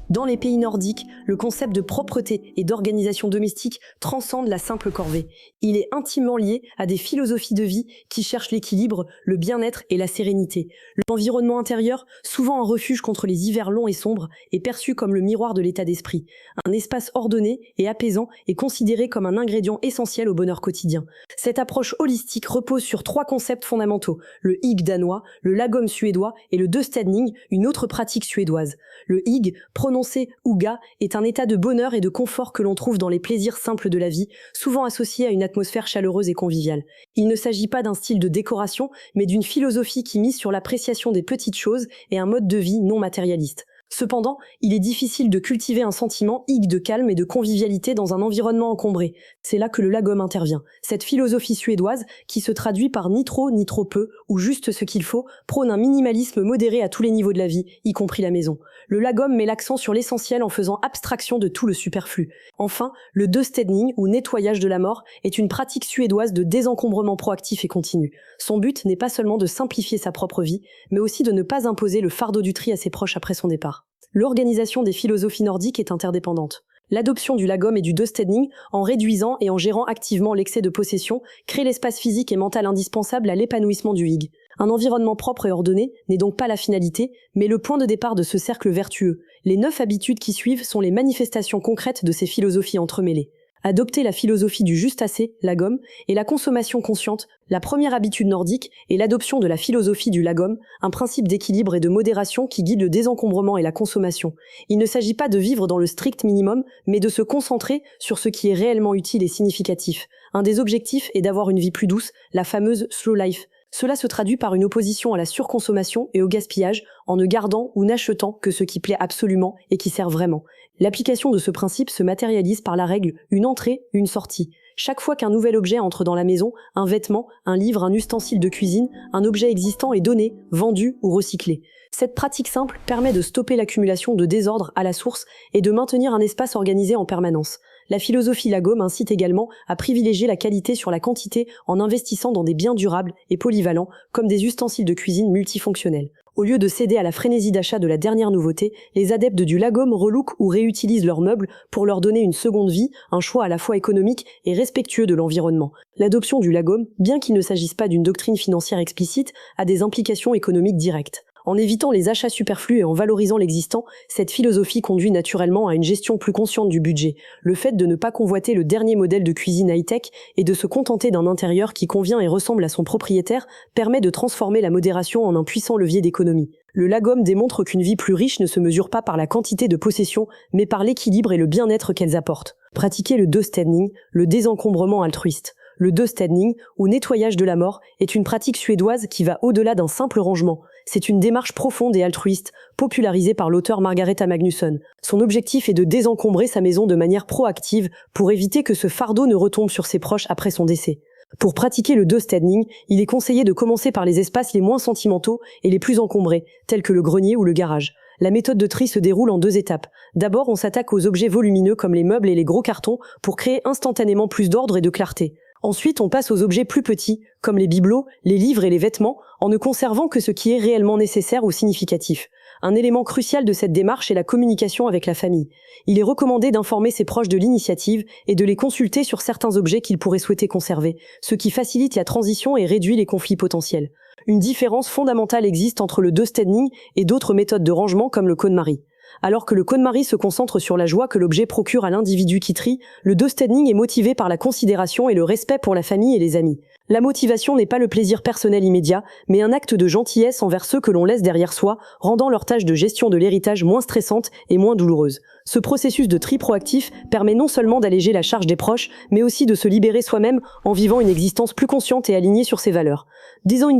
Dans les pays nordiques, le concept de propreté et d'organisation domestique transcende la simple corvée. Il est intimement lié à des philosophies de vie qui cherchent l'équilibre, le bien-être et la sérénité. L'environnement intérieur, souvent un refuge contre les hivers longs et sombres, est perçu comme le miroir de l'état d'esprit. Un espace ordonné et apaisant est considéré comme un ingrédient essentiel au bonheur quotidien. Cette approche holistique repose sur 3 concepts fondamentaux: le hygge danois, le lagom suédois et le döstädning, une autre pratique suédoise. Le hygge, prononcé Uga, est un état de bonheur et de confort que l'on trouve dans les plaisirs simples de la vie, souvent associé à une atmosphère chaleureuse et conviviale. Il ne s'agit pas d'un style de décoration, mais d'une philosophie qui mise sur l'appréciation des petites choses et un mode de vie non matérialiste. Cependant, il est difficile de cultiver un sentiment hygge de calme et de convivialité dans un environnement encombré. C'est là que le lagom intervient. Cette philosophie suédoise, qui se traduit par ni trop ni trop peu, ou juste ce qu'il faut, prône un minimalisme modéré à tous les niveaux de la vie, y compris la maison. Le lagom met l'accent sur l'essentiel en faisant abstraction de tout le superflu. Enfin, le döstädning, ou nettoyage de la mort, est une pratique suédoise de désencombrement proactif et continu. Son but n'est pas seulement de simplifier sa propre vie, mais aussi de ne pas imposer le fardeau du tri à ses proches après son départ. L'organisation des philosophies nordiques est interdépendante. L'adoption du lagom et du döstädning, en réduisant et en gérant activement l'excès de possession, crée l'espace physique et mental indispensable à l'épanouissement du hygge. Un environnement propre et ordonné n'est donc pas la finalité, mais le point de départ de ce cercle vertueux. Les 9 habitudes qui suivent sont les manifestations concrètes de ces philosophies entremêlées. Adopter la philosophie du juste assez, lagom, et la consommation consciente, la première habitude nordique, et l'adoption de la philosophie du lagom, un principe d'équilibre et de modération qui guide le désencombrement et la consommation. Il ne s'agit pas de vivre dans le strict minimum, mais de se concentrer sur ce qui est réellement utile et significatif. Un des objectifs est d'avoir une vie plus douce, la fameuse slow life. Cela se traduit par une opposition à la surconsommation et au gaspillage, en ne gardant ou n'achetant que ce qui plaît absolument et qui sert vraiment. L'application de ce principe se matérialise par la règle « une entrée, une sortie ». Chaque fois qu'un nouvel objet entre dans la maison, un vêtement, un livre, un ustensile de cuisine, un objet existant est donné, vendu ou recyclé. Cette pratique simple permet de stopper l'accumulation de désordre à la source et de maintenir un espace organisé en permanence. La philosophie lagom incite également à privilégier la qualité sur la quantité en investissant dans des biens durables et polyvalents comme des ustensiles de cuisine multifonctionnels. Au lieu de céder à la frénésie d'achat de la dernière nouveauté, les adeptes du lagom relookent ou réutilisent leurs meubles pour leur donner une seconde vie, un choix à la fois économique et respectueux de l'environnement. L'adoption du lagom, bien qu'il ne s'agisse pas d'une doctrine financière explicite, a des implications économiques directes. En évitant les achats superflus et en valorisant l'existant, cette philosophie conduit naturellement à une gestion plus consciente du budget. Le fait de ne pas convoiter le dernier modèle de cuisine high-tech et de se contenter d'un intérieur qui convient et ressemble à son propriétaire permet de transformer la modération en un puissant levier d'économie. Le lagom démontre qu'une vie plus riche ne se mesure pas par la quantité de possessions, mais par l'équilibre et le bien-être qu'elles apportent. Pratiquer le döstädning, le désencombrement altruiste. Le döstädning, ou nettoyage de la mort, est une pratique suédoise qui va au-delà d'un simple rangement. C'est une démarche profonde et altruiste, popularisée par l'auteur Margareta Magnusson. Son objectif est de désencombrer sa maison de manière proactive pour éviter que ce fardeau ne retombe sur ses proches après son décès. Pour pratiquer le döstädning, il est conseillé de commencer par les espaces les moins sentimentaux et les plus encombrés, tels que le grenier ou le garage. La méthode de tri se déroule en 2 étapes. D'abord, on s'attaque aux objets volumineux comme les meubles et les gros cartons pour créer instantanément plus d'ordre et de clarté. Ensuite, on passe aux objets plus petits, comme les bibelots, les livres et les vêtements, en ne conservant que ce qui est réellement nécessaire ou significatif. Un élément crucial de cette démarche est la communication avec la famille. Il est recommandé d'informer ses proches de l'initiative et de les consulter sur certains objets qu'ils pourraient souhaiter conserver, ce qui facilite la transition et réduit les conflits potentiels. Une différence fondamentale existe entre le döstädning et d'autres méthodes de rangement comme le KonMari. Alors que le KonMari se concentre sur la joie que l'objet procure à l'individu qui trie, le döstädning est motivé par la considération et le respect pour la famille et les amis. La motivation n'est pas le plaisir personnel immédiat, mais un acte de gentillesse envers ceux que l'on laisse derrière soi, rendant leur tâche de gestion de l'héritage moins stressante et moins douloureuse. Ce processus de tri proactif permet non seulement d'alléger la charge des proches, mais aussi de se libérer soi-même en vivant une existence plus consciente et alignée sur ses valeurs. Disons in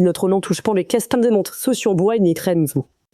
notre n'en touche pas les questions de montre socio ni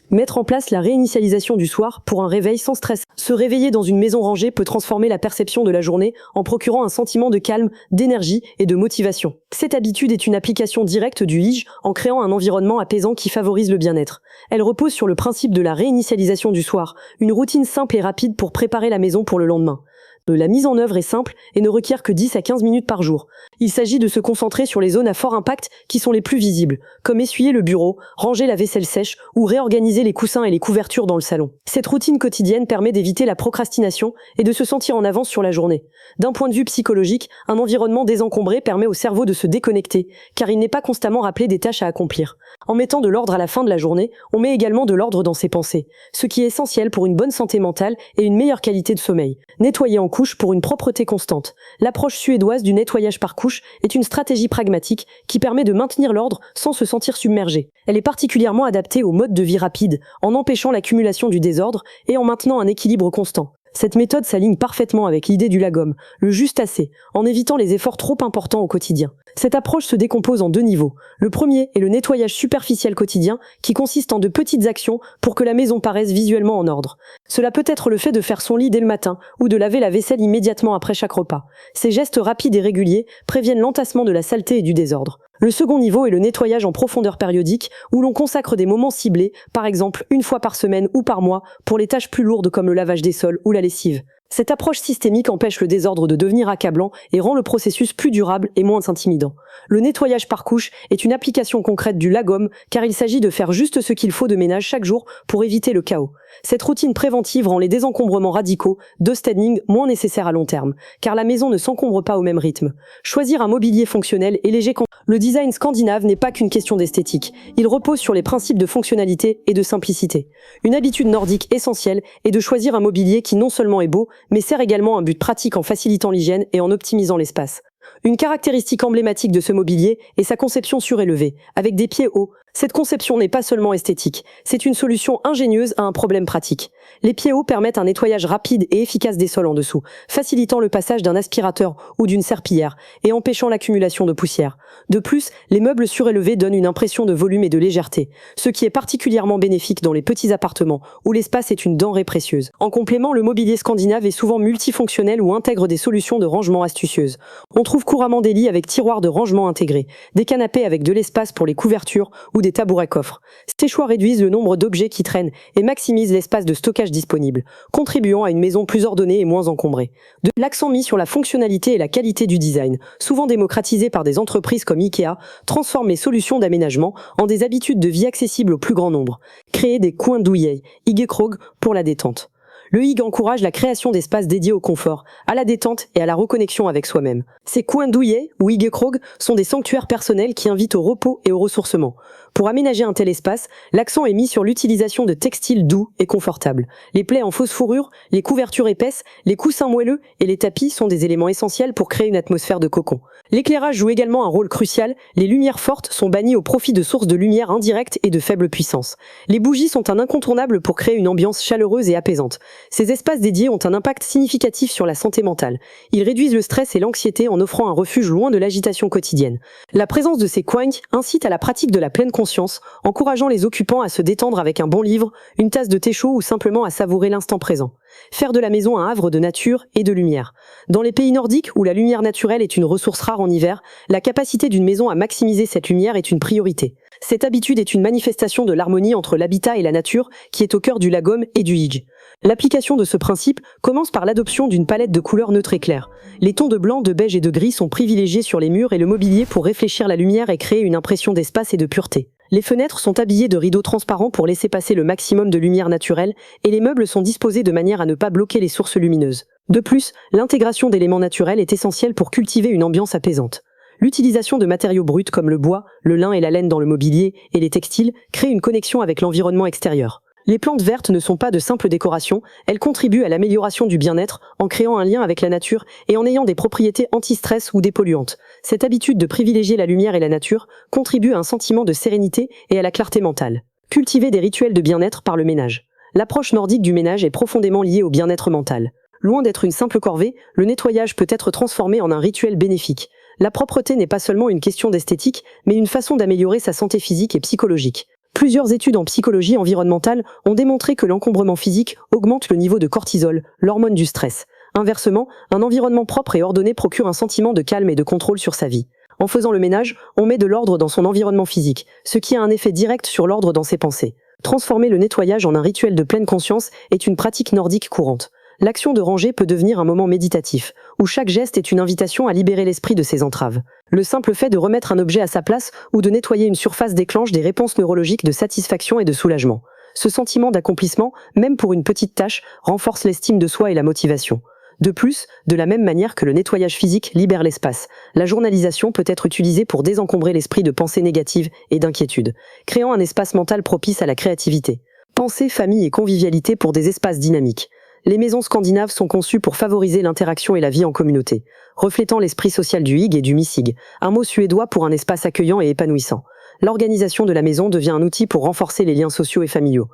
Mettre en place la réinitialisation du soir pour un réveil sans stress. Se réveiller dans une maison rangée peut transformer la perception de la journée en procurant un sentiment de calme, d'énergie et de motivation. Cette habitude est une application directe du hygge en créant un environnement apaisant qui favorise le bien-être. Elle repose sur le principe de la réinitialisation du soir, une routine simple et rapide pour préparer la maison pour le lendemain. La mise en œuvre est simple et ne requiert que 10 à 15 minutes par jour. Il s'agit de se concentrer sur les zones à fort impact qui sont les plus visibles, comme essuyer le bureau, ranger la vaisselle sèche ou réorganiser les coussins et les couvertures dans le salon. Cette routine quotidienne permet d'éviter la procrastination et de se sentir en avance sur la journée. D'un point de vue psychologique, un environnement désencombré permet au cerveau de se déconnecter, car il n'est pas constamment rappelé des tâches à accomplir. En mettant de l'ordre à la fin de la journée, on met également de l'ordre dans ses pensées, ce qui est essentiel pour une bonne santé mentale et une meilleure qualité de sommeil. Nettoyer en couche pour une propreté constante. L'approche suédoise du nettoyage par couche est une stratégie pragmatique qui permet de maintenir l'ordre sans se sentir submergé. Elle est particulièrement adaptée au mode de vie rapide, en empêchant l'accumulation du désordre et en maintenant un équilibre constant. Cette méthode s'aligne parfaitement avec l'idée du lagom, le juste assez, en évitant les efforts trop importants au quotidien. Cette approche se décompose en deux niveaux. Le premier est le nettoyage superficiel quotidien, qui consiste en de petites actions pour que la maison paraisse visuellement en ordre. Cela peut être le fait de faire son lit dès le matin ou de laver la vaisselle immédiatement après chaque repas. Ces gestes rapides et réguliers préviennent l'entassement de la saleté et du désordre. Le second niveau est le nettoyage en profondeur périodique, où l'on consacre des moments ciblés, par exemple une fois par semaine ou par mois, pour les tâches plus lourdes comme le lavage des sols ou la lessive. Cette approche systémique empêche le désordre de devenir accablant et rend le processus plus durable et moins intimidant. Le nettoyage par couche est une application concrète du lagom, car il s'agit de faire juste ce qu'il faut de ménage chaque jour pour éviter le chaos. Cette routine préventive rend les désencombrements radicaux de standing moins nécessaires à long terme, car la maison ne s'encombre pas au même rythme. Choisir un mobilier fonctionnel et léger. Le design scandinave n'est pas qu'une question d'esthétique, il repose sur les principes de fonctionnalité et de simplicité. Une habitude nordique essentielle est de choisir un mobilier qui non seulement est beau, mais sert également un but pratique en facilitant l'hygiène et en optimisant l'espace. Une caractéristique emblématique de ce mobilier est sa conception surélevée, avec des pieds hauts. Cette conception n'est pas seulement esthétique, c'est une solution ingénieuse à un problème pratique. Les pieds hauts permettent un nettoyage rapide et efficace des sols en dessous, facilitant le passage d'un aspirateur ou d'une serpillière et empêchant l'accumulation de poussière. De plus, les meubles surélevés donnent une impression de volume et de légèreté, ce qui est particulièrement bénéfique dans les petits appartements où l'espace est une denrée précieuse. En complément, le mobilier scandinave est souvent multifonctionnel ou intègre des solutions de rangement astucieuses. On trouve couramment des lits avec tiroirs de rangement intégrés, des canapés avec de l'espace pour les couvertures ou des tabourets coffres. Ces choix réduisent le nombre d'objets qui traînent et maximisent l'espace de stockage disponible, contribuant à une maison plus ordonnée et moins encombrée. De l'accent mis sur la fonctionnalité et la qualité du design, souvent démocratisé par des entreprises comme Ikea, transforme les solutions d'aménagement en des habitudes de vie accessibles au plus grand nombre. Créer des coins douillet, hyggekrog pour la détente. Le hygge encourage la création d'espaces dédiés au confort, à la détente et à la reconnexion avec soi-même. Ces coins douillet ou hyggekrog sont des sanctuaires personnels qui invitent au repos et au ressourcement. Pour aménager un tel espace, l'accent est mis sur l'utilisation de textiles doux et confortables. Les plaids en fausse fourrure, les couvertures épaisses, les coussins moelleux et les tapis sont des éléments essentiels pour créer une atmosphère de cocon. L'éclairage joue également un rôle crucial, les lumières fortes sont bannies au profit de sources de lumière indirectes et de faible puissance. Les bougies sont un incontournable pour créer une ambiance chaleureuse et apaisante. Ces espaces dédiés ont un impact significatif sur la santé mentale. Ils réduisent le stress et l'anxiété en offrant un refuge loin de l'agitation quotidienne. La présence de ces coins incite à la pratique de la pleine conscience, encourageant les occupants à se détendre avec un bon livre, une tasse de thé chaud ou simplement à savourer l'instant présent. Faire de la maison un havre de nature et de lumière. Dans les pays nordiques où la lumière naturelle est une ressource rare en hiver, la capacité d'une maison à maximiser cette lumière est une priorité. Cette habitude est une manifestation de l'harmonie entre l'habitat et la nature qui est au cœur du lagom et du hygge. L'application de ce principe commence par l'adoption d'une palette de couleurs neutres et claires. Les tons de blanc, de beige et de gris sont privilégiés sur les murs et le mobilier pour réfléchir la lumière et créer une impression d'espace et de pureté. Les fenêtres sont habillées de rideaux transparents pour laisser passer le maximum de lumière naturelle et les meubles sont disposés de manière à ne pas bloquer les sources lumineuses. De plus, l'intégration d'éléments naturels est essentielle pour cultiver une ambiance apaisante. L'utilisation de matériaux bruts comme le bois, le lin et la laine dans le mobilier et les textiles crée une connexion avec l'environnement extérieur. Les plantes vertes ne sont pas de simples décorations, elles contribuent à l'amélioration du bien-être en créant un lien avec la nature et en ayant des propriétés anti-stress ou dépolluantes. Cette habitude de privilégier la lumière et la nature contribue à un sentiment de sérénité et à la clarté mentale. Cultiver des rituels de bien-être par le ménage. L'approche nordique du ménage est profondément liée au bien-être mental. Loin d'être une simple corvée, le nettoyage peut être transformé en un rituel bénéfique. La propreté n'est pas seulement une question d'esthétique, mais une façon d'améliorer sa santé physique et psychologique. Plusieurs études en psychologie environnementale ont démontré que l'encombrement physique augmente le niveau de cortisol, l'hormone du stress. Inversement, un environnement propre et ordonné procure un sentiment de calme et de contrôle sur sa vie. En faisant le ménage, on met de l'ordre dans son environnement physique, ce qui a un effet direct sur l'ordre dans ses pensées. Transformer le nettoyage en un rituel de pleine conscience est une pratique nordique courante. L'action de ranger peut devenir un moment méditatif, où chaque geste est une invitation à libérer l'esprit de ses entraves. Le simple fait de remettre un objet à sa place ou de nettoyer une surface déclenche des réponses neurologiques de satisfaction et de soulagement. Ce sentiment d'accomplissement, même pour une petite tâche, renforce l'estime de soi et la motivation. De plus, de la même manière que le nettoyage physique libère l'espace, la journalisation peut être utilisée pour désencombrer l'esprit de pensées négatives et d'inquiétudes, créant un espace mental propice à la créativité. Pensée, famille et convivialité pour des espaces dynamiques. Les maisons scandinaves sont conçues pour favoriser l'interaction et la vie en communauté, reflétant l'esprit social du hygge et du misig, un mot suédois pour un espace accueillant et épanouissant. L'organisation de la maison devient un outil pour renforcer les liens sociaux et familiaux.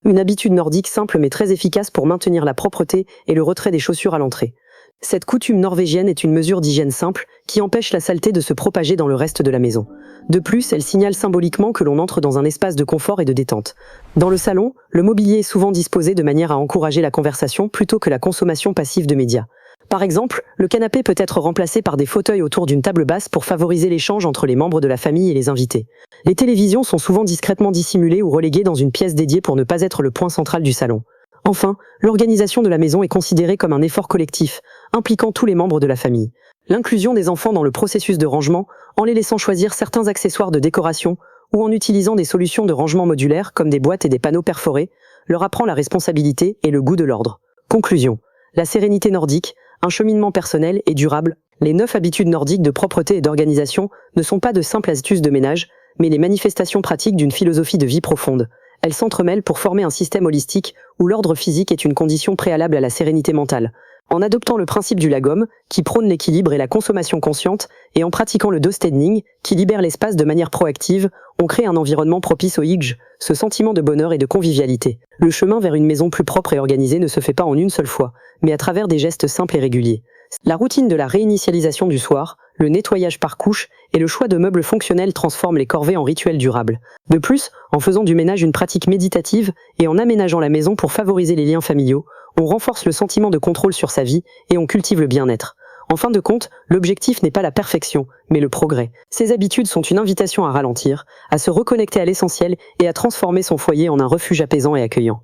Une habitude nordique simple mais très efficace pour maintenir la propreté et le retrait des chaussures à l'entrée. Cette coutume norvégienne est une mesure d'hygiène simple qui empêche la saleté de se propager dans le reste de la maison. De plus, elle signale symboliquement que l'on entre dans un espace de confort et de détente. Dans le salon, le mobilier est souvent disposé de manière à encourager la conversation plutôt que la consommation passive de médias. Par exemple, le canapé peut être remplacé par des fauteuils autour d'une table basse pour favoriser l'échange entre les membres de la famille et les invités. Les télévisions sont souvent discrètement dissimulées ou reléguées dans une pièce dédiée pour ne pas être le point central du salon. Enfin, l'organisation de la maison est considérée comme un effort collectif, impliquant tous les membres de la famille. L'inclusion des enfants dans le processus de rangement, en les laissant choisir certains accessoires de décoration ou en utilisant des solutions de rangement modulaires comme des boîtes et des panneaux perforés, leur apprend la responsabilité et le goût de l'ordre. Conclusion. La sérénité nordique, un cheminement personnel et durable. Les 9 habitudes nordiques de propreté et d'organisation ne sont pas de simples astuces de ménage, mais les manifestations pratiques d'une philosophie de vie profonde. Elles s'entremêlent pour former un système holistique où l'ordre physique est une condition préalable à la sérénité mentale. En adoptant le principe du lagom, qui prône l'équilibre et la consommation consciente, et en pratiquant le dostedning, qui libère l'espace de manière proactive, on crée un environnement propice au hygge, ce sentiment de bonheur et de convivialité. Le chemin vers une maison plus propre et organisée ne se fait pas en une seule fois, mais à travers des gestes simples et réguliers. La routine de la réinitialisation du soir, le nettoyage par couche et le choix de meubles fonctionnels transforment les corvées en rituels durables. De plus, en faisant du ménage une pratique méditative et en aménageant la maison pour favoriser les liens familiaux, on renforce le sentiment de contrôle sur sa vie et on cultive le bien-être. En fin de compte, l'objectif n'est pas la perfection, mais le progrès. Ces habitudes sont une invitation à ralentir, à se reconnecter à l'essentiel et à transformer son foyer en un refuge apaisant et accueillant.